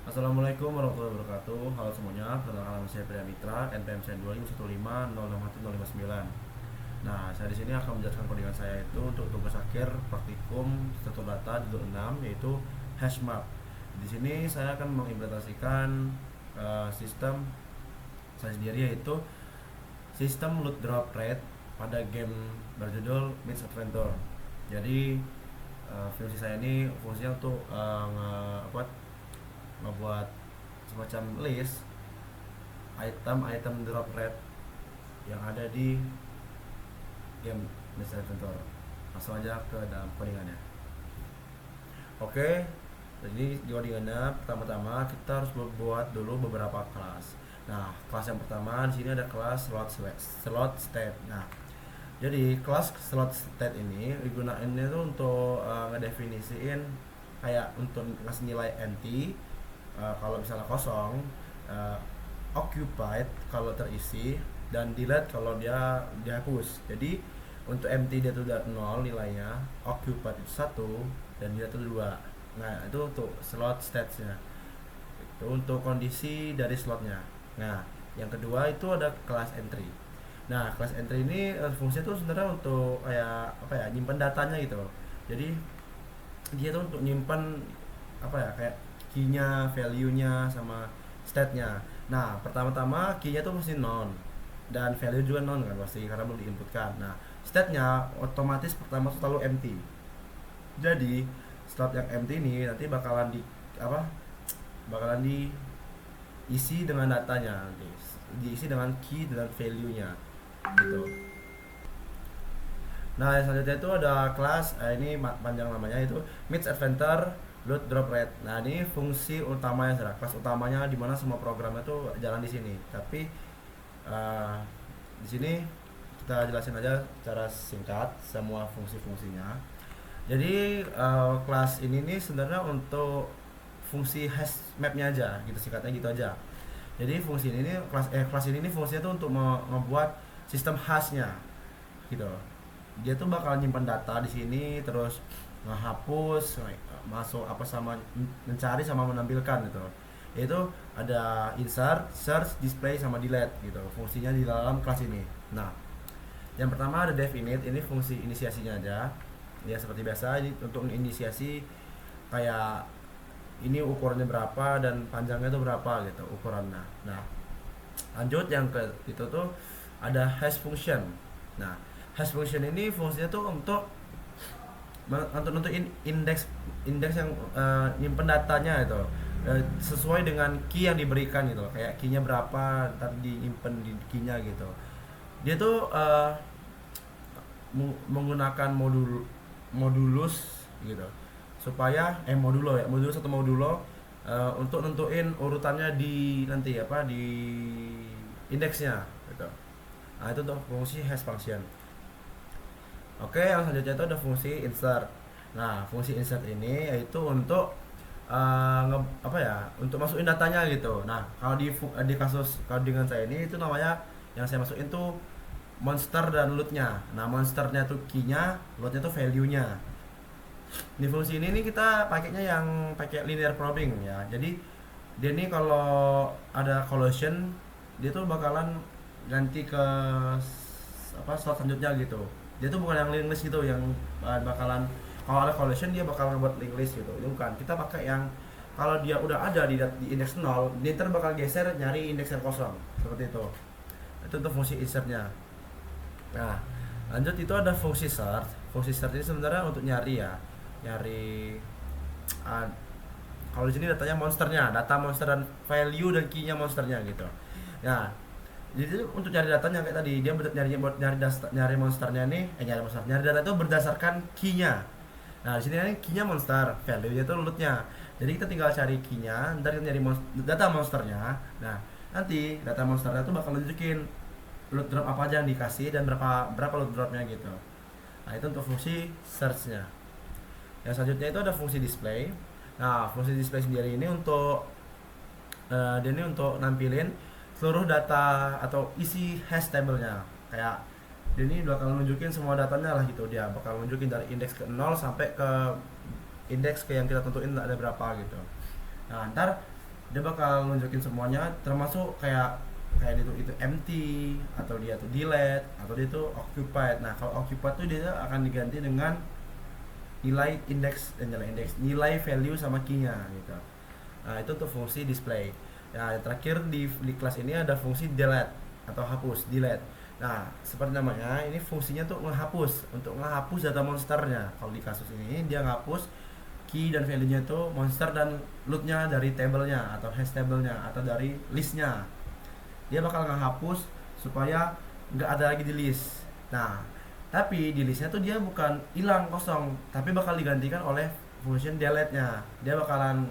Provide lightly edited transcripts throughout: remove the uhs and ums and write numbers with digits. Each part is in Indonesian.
Assalamualaikum warahmatullahi wabarakatuh. Halo semuanya, perkenalkan nama saya Priya Mitra, NPM saya 251506109. Nah, saya di sini akan menjelaskan codingan saya itu untuk tugas akhir praktikum struktur data judul 6 yaitu hashmap. Di sini saya akan mengimplementasikan sistem saya sendiri yaitu sistem loot drop rate pada game berjudul Midst Adventure. Jadi fungsi saya ini fungsinya untuk ngebuat semacam list item-item drop rate yang ada di game Midst Adventure. Langsung aja ke dalam codingannya. Oke, jadi di codingannya pertama-tama kita harus membuat dulu beberapa kelas. Nah, kelas yang pertama di sini ada kelas slot state. Nah, jadi kelas slot state ini digunainnya tuh untuk ngedefinisiin kayak untuk ngasih nilai empty kalau misalnya kosong, uh, occupied kalau terisi, dan delete kalau dia dihapus. Jadi untuk empty dia tuh udah 0 nilainya, occupied itu 1, dan dia tuh 2. Nah, itu untuk slot states-nya. Itu untuk kondisi dari slotnya. Nah, yang kedua itu ada kelas entry. Nah, kelas entry ini fungsinya tuh sebenarnya untuk kayak apa ya, nyimpen datanya gitu. Jadi dia tuh untuk nyimpen apa ya, kayak key-nya, value-nya, sama state-nya. Nah, pertama-tama key-nya tuh mesti non, dan value juga non kan pasti karena belum diinputkan. Nah, state-nya otomatis pertama tuh selalu empty. Jadi slot yang empty ini nanti bakalan di apa, bakalan diisi dengan datanya, nanti diisi dengan key dan value-nya gitu. Nah, yang selanjutnya itu ada kelas ini panjang namanya itu Midst Adventure Load Drop Rate. Nah, ini fungsi utamanya, kelas utamanya di mana semua programnya tuh jalan di sini. Tapi uh, di sini kita jelasin aja secara singkat semua fungsi-fungsinya. Jadi kelas ini nih sebenarnya untuk fungsi hash mapnya aja, gitu singkatnya gitu aja. Jadi fungsi ini nih, kelas ini nih fungsinya tuh untuk membuat sistem hashnya gitu. Dia tuh bakal nyimpan data di sini, terus ngehapus, masuk apa, sama mencari sama menampilkan gitu. Yaitu ada insert, search, display, sama delete gitu. Fungsinya di dalam kelas ini. Nah, yang pertama ada dev init, ini fungsi inisiasinya aja. Ya seperti biasa, ini untuk inisiasi kayak ini ukurannya berapa dan panjangnya itu berapa gitu ukurannya. Nah, lanjut yang ke itu tuh ada hash function. Nah, hash function ini fungsinya tuh untuk indeks indeks yang nyimpen datanya itu sesuai dengan key yang diberikan gitu. Kayak key-nya berapa ntar diimpen di key-nya gitu. Dia tuh menggunakan modulus gitu supaya modulus atau modulo untuk nentuin urutannya di nanti apa di indeksnya gitu. Nah, itu untuk fungsi hash function. Oke, yang selanjutnya itu ada fungsi insert. Nah, fungsi insert ini yaitu untuk apa ya, untuk masukin datanya gitu. Nah, kalau di kasus kalau dengan saya ini itu namanya, yang saya masukin tuh monster dan lootnya. Nah, monsternya tuh key-nya, lootnya tuh value-nya. Di fungsi ini nih kita pakainya yang pakai linear probing ya. Jadi dia nih kalau ada collision, dia tuh bakalan ganti ke apa slot selanjutnya gitu. Dia tuh bukan yang link list gitu, yang bakalan kalau ada collision dia bakal buat link list gitu. Itu bukan. Kita pakai yang kalau dia udah ada di indeks 0, dia ntar bakal geser nyari indeks yang kosong. Seperti itu. Itu untuk fungsi insertnya. Nah, lanjut itu ada fungsi search. Fungsi search ini sebenarnya untuk nyari ya. Nyari uh, kalau di sini datanya monsternya, data monster dan value dan key-nya monsternya gitu. Nah, jadi untuk nyari datanya kayak tadi, dia nyari monsternya nih, nyari data itu berdasarkan key-nya. Nah, di sini nih key-nya monster, value-nya itu loot-nya. Jadi kita tinggal cari key-nya, ntar kita nyari data monsternya. Nah, nanti data monsternya tuh bakal nunjukin loot drop apa aja yang dikasih dan berapa loot dropnya gitu. Nah, itu untuk fungsi search-nya. Yang selanjutnya itu ada fungsi display. Nah, fungsi display sendiri ini untuk dia ini untuk nampilin seluruh data atau isi hash table-nya. Kayak dia ini bakal nunjukin semua datanya lah gitu. Dia bakal nunjukin dari indeks ke 0 sampai ke indeks ke yang kita tentuin ada berapa gitu. Nah, ntar dia bakal nunjukin semuanya, termasuk kayak kayak itu empty, atau dia tuh delete, atau dia tuh occupied. Nah kalau occupied tuh dia akan diganti dengan nilai nilai value sama key-nya gitu. Nah itu untuk fungsi display. Nah yang terakhir di kelas ini ada fungsi delete atau hapus, delete. Nah seperti namanya, ini fungsinya tuh menghapus, untuk menghapus data monsternya. Kalau di kasus ini dia ngapus key dan value-nya itu monster dan loot-nya dari table-nya atau hash table-nya atau dari list-nya. Dia bakal ngehapus supaya nggak ada lagi di list. Nah tapi di listnya tuh dia bukan hilang kosong, tapi bakal digantikan oleh function delete-nya. Dia bakalan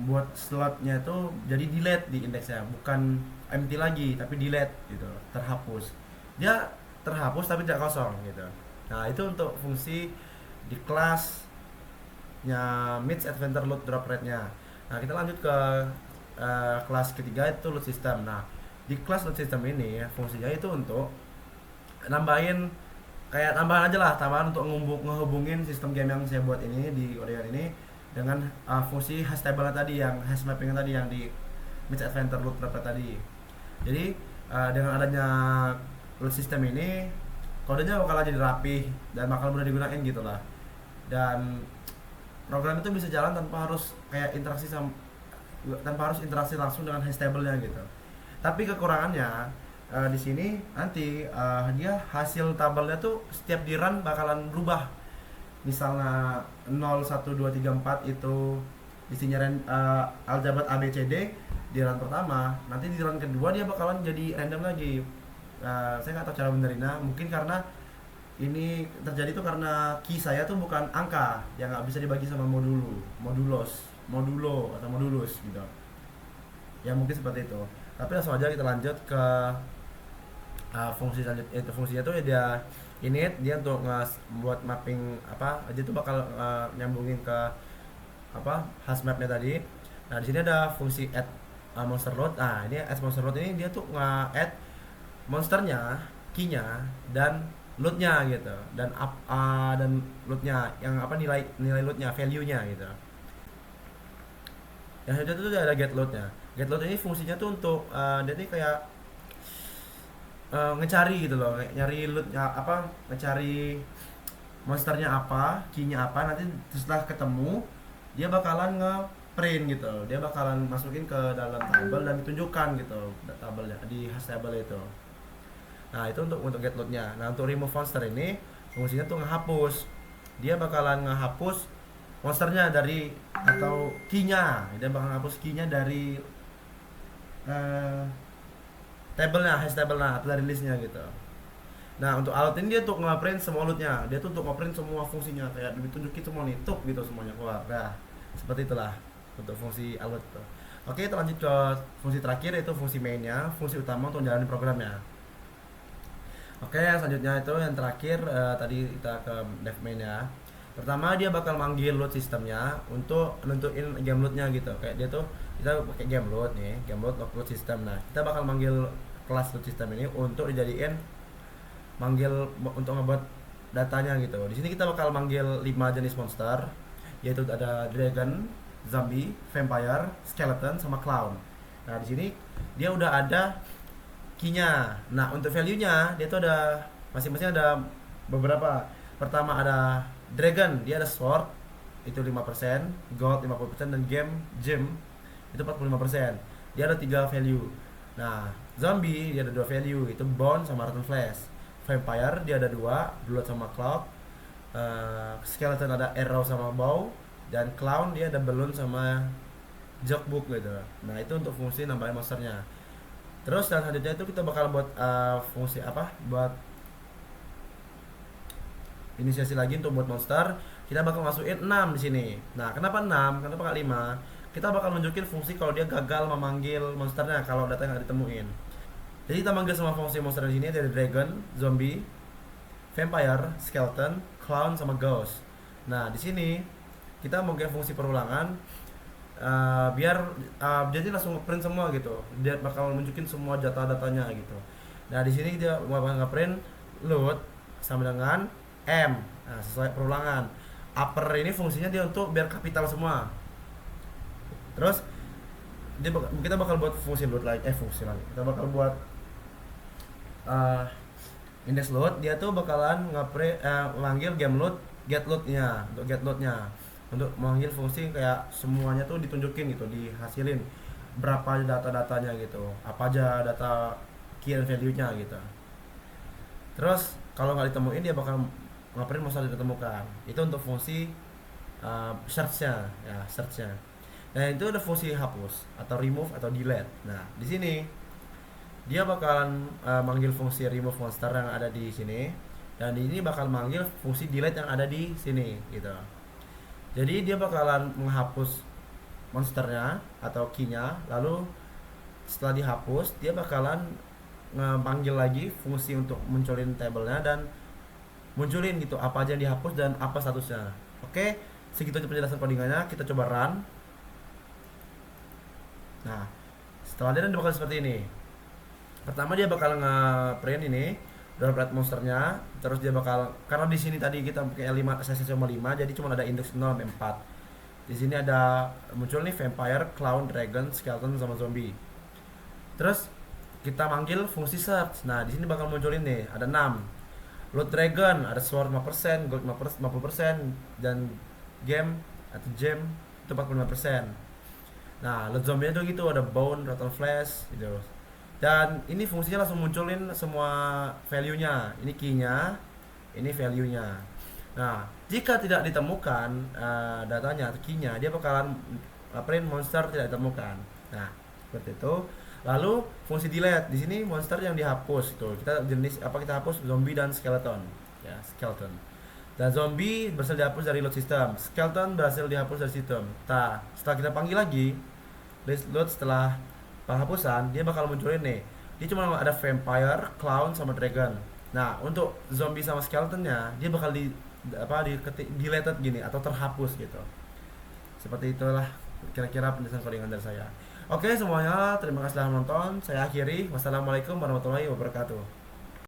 buat slotnya itu jadi delete di indeksnya, bukan empty lagi tapi delete gitu, terhapus. Dia terhapus tapi tidak kosong gitu. Nah itu untuk fungsi di kelasnya Mid Adventure Load Drop Rate-nya. Nah kita lanjut ke kelas ketiga, itu load system. Nah di kelas load system ini fungsinya itu untuk nambahin, kayak tambahan aja lah, tambahan untuk ngehubungin sistem game yang saya buat ini di Orion ini dengan fungsi hash table tadi, yang hash mapping tadi yang di Mid Adventure Load Drop Rate tadi. Jadi dengan adanya load system ini kodenya bakal jadi rapih dan bakal mudah digunain gitu lah. Dan program itu bisa jalan tanpa harus kayak tanpa harus interaksi langsung dengan hash table-nya gitu. Tapi kekurangannya di sini nanti dia hasil tabelnya tuh setiap di run bakalan berubah. Misalnya 0 1 2 3 4 itu isinya aljabar ABCD di run pertama, nanti di run kedua dia bakalan jadi random lagi. Saya nggak tahu cara benerinnya, mungkin karena ini terjadi tuh karena key saya tuh bukan angka yang nggak bisa dibagi sama modulo atau modulus gitu ya, mungkin seperti itu. Tapi langsung aja kita lanjut ke fungsi selanjutnya. Itu fungsinya tuh ya dia init, dia untuk buat mapping apa aja tuh bakal nyambungin ke apa hash mapnya tadi. Nah di sini ada fungsi add monster load. Nah ini add monster load ini dia tuh nge-add monsternya, key-nya dan load-nya gitu, dan dan load-nya yang apa, nilai load-nya, value-nya gitu. Yang itu tuh ada get load-nya. Get load ini fungsinya tuh untuk dia tuh kayak ngecari gitu loh, nyari loot-nya apa, ngecari monsternya apa, key-nya apa, nanti setelah ketemu dia bakalan nge-print gitu, dia bakalan masukin ke dalam table dan ditunjukkan gitu tabelnya di hash table itu. Nah itu untuk get load-nya. Nah untuk remove monster ini fungsinya tuh ngehapus, dia bakalan ngehapus monsternya dari atau key-nya, dia bakal ngehapus key-nya dari table-nya, hash table-nya atau dari list-nya gitu. Nah untuk alot ini dia untuk nge-print semua loot-nya, dia tuh untuk nge-print semua fungsinya, kayak ditunjukin semua nih, tuh gitu semuanya keluar. Nah seperti itulah untuk fungsi alot itu. Oke, kita lanjut ke fungsi terakhir, yaitu fungsi mainnya, fungsi utama untuk menjalani programnya. Oke, yang selanjutnya itu yang terakhir, tadi kita ke dev main-nya. Pertama dia bakal manggil load sistemnya untuk nentuin game load-nya gitu. Kayak dia tuh, kita pakai game load nih, game load system. Nah kita bakal manggil kelas load system ini untuk dijadiin manggil untuk ngebuat datanya gitu. Di sini kita bakal manggil 5 jenis monster, yaitu ada dragon, zombie, vampire, skeleton, sama clown. Nah di sini dia udah ada key-nya. Nah untuk value-nya dia tuh ada masing-masing ada beberapa. Pertama ada dragon, dia ada sword itu 5%, gold 50%, dan gem itu 45%. Dia ada 3 value. Nah zombie dia ada 2 value, itu bone sama rotten flesh. Vampire dia ada 2, blood sama cloud. Skeleton ada arrow sama bow, dan clown dia ada balloon sama jokebook gitu. Nah itu untuk fungsi nambahin monsternya. Terus dan selanjutnya itu kita bakal buat fungsi apa, buat inisiasi lagi untuk buat monster. Kita bakal masukin 6 di sini. Nah kenapa 6, kenapa nggak 5? Kita bakal nunjukin fungsi kalau dia gagal memanggil monsternya, kalau data nggak ditemuin. Jadi kita manggil semua fungsi monster di sini, ada dragon, zombie, vampire, skeleton, clown, sama ghost. Nah di sini kita manggil fungsi perulangan, biar jadi langsung ngeprint semua gitu. Dia bakal nunjukin semua data-datanya gitu. Nah di sini dia bakal ngeprint load sama dengan M. Nah sesuai perulangan. Upper ini fungsinya dia untuk biar kapital semua. Terus kita bakal buat fungsi load lagi, fungsi lagi. Kita bakal buat uh, index load. Dia tuh bakalan manggil game load, get loadnya, untuk get loadnya, untuk manggil fungsi kayak semuanya tuh ditunjukin gitu, dihasilin berapa data-datanya gitu, apa aja data key and value-nya gitu. Terus kalau nggak ditemuin dia bakal ngapain masalah ditemukan. Itu untuk fungsi search-nya, ya search-nya. Nah itu ada fungsi hapus atau remove atau delete. Nah di sini dia bakalan manggil fungsi remove monster yang ada di sini, dan ini bakal manggil fungsi delete yang ada di sini gitu. Jadi dia bakalan menghapus monsternya atau key-nya, lalu setelah dihapus dia bakalan ngepanggil lagi fungsi untuk munculin tabelnya dan munculin gitu apa aja yang dihapus dan apa statusnya. Oke, segitu aja penjelasan codingannya. Kita coba run. Nah setelah dia bakal seperti ini. Pertama dia bakal nge-print ini download monsternya, terus dia bakal, karena di sini tadi kita pakai 5 sesi cuma 5, jadi cuma ada index 0 sampai 4. Di sini ada muncul nih vampire, clown, dragon, skeleton sama zombie. Terus kita manggil fungsi search. Nah, di sini bakal munculin nih ada 6. Load dragon ada sword 5%, gold 50%, dan game atau gem itu 45%. Nah, load zombie itu gitu ada bone, rotten flesh gitu. Dan ini fungsinya langsung munculin semua value-nya. Ini key-nya, ini value-nya. Nah, jika tidak ditemukan datanya atau key-nya, dia bakalan print monster tidak ditemukan. Nah, seperti itu. Lalu fungsi delete, di sini monster yang dihapus itu. Kita jenis apa kita hapus zombie dan skeleton. Ya, skeleton. Dan zombie berhasil dihapus dari load system. Skeleton berhasil dihapus dari sistem. Nah, setelah kita panggil lagi, list load setelah penghapusan, dia bakal munculin nih. Dia cuma ada vampire, clown sama dragon. Nah, untuk zombie sama skeletonnya, dia bakal deleted gini atau terhapus gitu. Seperti itulah kira-kira penjelasan codingan dari saya. Oke semuanya, terima kasih telah menonton. Saya akhiri. Wassalamualaikum warahmatullahi wabarakatuh.